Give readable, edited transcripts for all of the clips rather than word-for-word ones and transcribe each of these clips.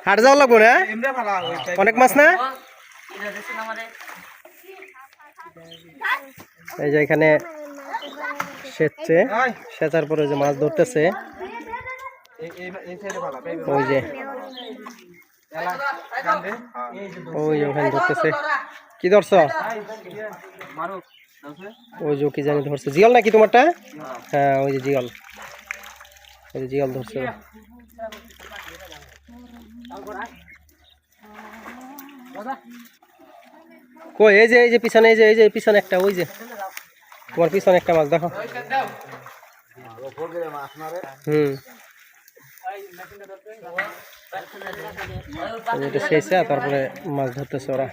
হাট যাওয়া লাগবো না অনেক মাছ না এই যে এখানে সেচছে সেচার পরে যে মাছ ধরতেছে ওই যে ওই ওখানে ধরতেছে কি ধরছ ওই যে কি জানি ধরছে জিয়াল নাকি তোমারটা হ্যাঁ ওই যে জিয়াল ওই যে জিয়াল ধরছে কই এই যে পিছনে এই যে পিছনে একটা ওই যে তোমার পিছনে একটা মাছ দেখো এটা শেষে তারপরে মাছ ধরতেছে ওরা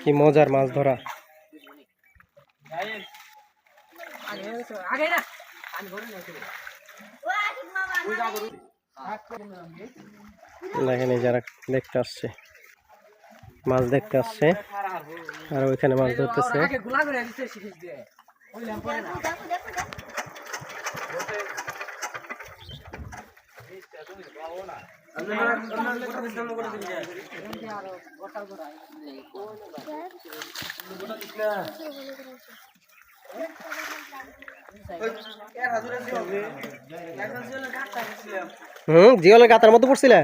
কি মজার মাছ ধরা দেখেন যারা দেখতে আসছে মাছ দেখতে আসছে আর ওইখানে মাছ ধরতেছে জিওলের গাতার মধ্যে পড়ছিলে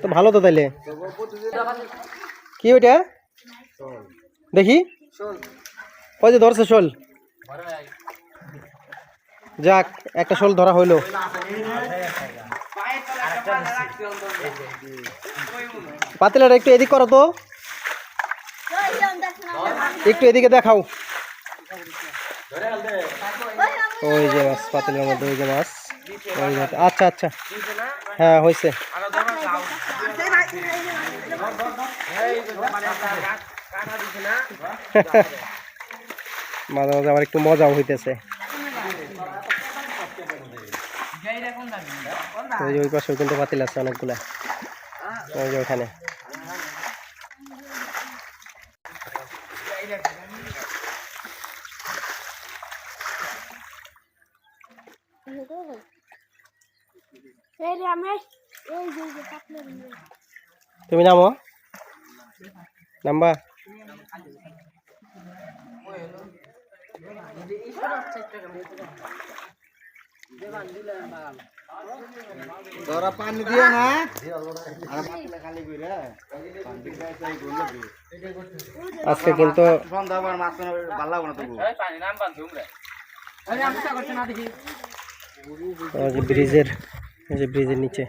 তো ভালো তো তাইলে কি ওইটা দেখি ওই যে ধরছে শোল যাক একটা শোল ধরা হইলো পাতিলাটা একটু এদিক করো তো একটু এদিকে দেখাও ওই যে মাছ পাতিলের মধ্যে ওই যে মাছ ওই আচ্ছা আচ্ছা হ্যাঁ হয়েছে মাঝে মাঝে আবার একটু মজাও হইতেছে ওই যে ওই পাশে কিন্তু পাতিল আছে অনেকগুলা ওই যে ওখানে তুমি নামো নাম্বা ধরা পানি দিও না আজকে কিন্তু ব্রিজের এই যে ব্রিজের নিচে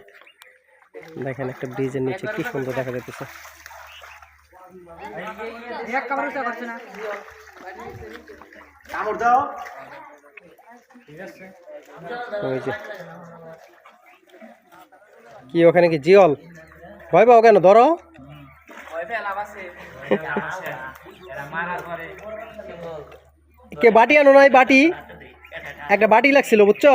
দেখেন একটা ব্রিজের নিচে কি সুন্দর দেখা যাচ্ছে ওই যে কি ওখানে কি জিওল ভয় পাও কেন ধরো কে বাটি আনো নাই বাটি একটা বাটি লাগছিল বুঝছো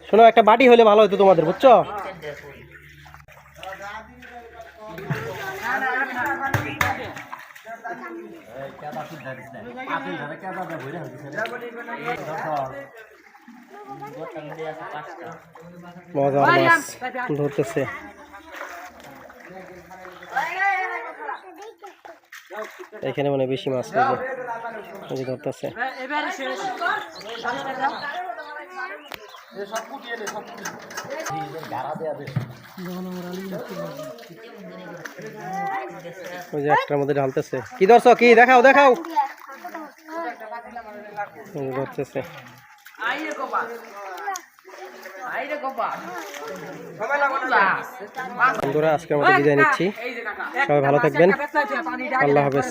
শোনো একটা বাটি হলে ভালো হতো তোমাদের বুঝছো মজার মাছ ধরতেছে এখানে মানে বেশি মাছ ধরতেছে ওই যে একটার মধ্যে ঢালতেছে কি ধরছ কি দেখাও দেখাও ধরতেছে বন্ধুরা আজকের মতো বিদায় নিচ্ছি সবাই ভালো থাকবেন আল্লাহ হাফেজ।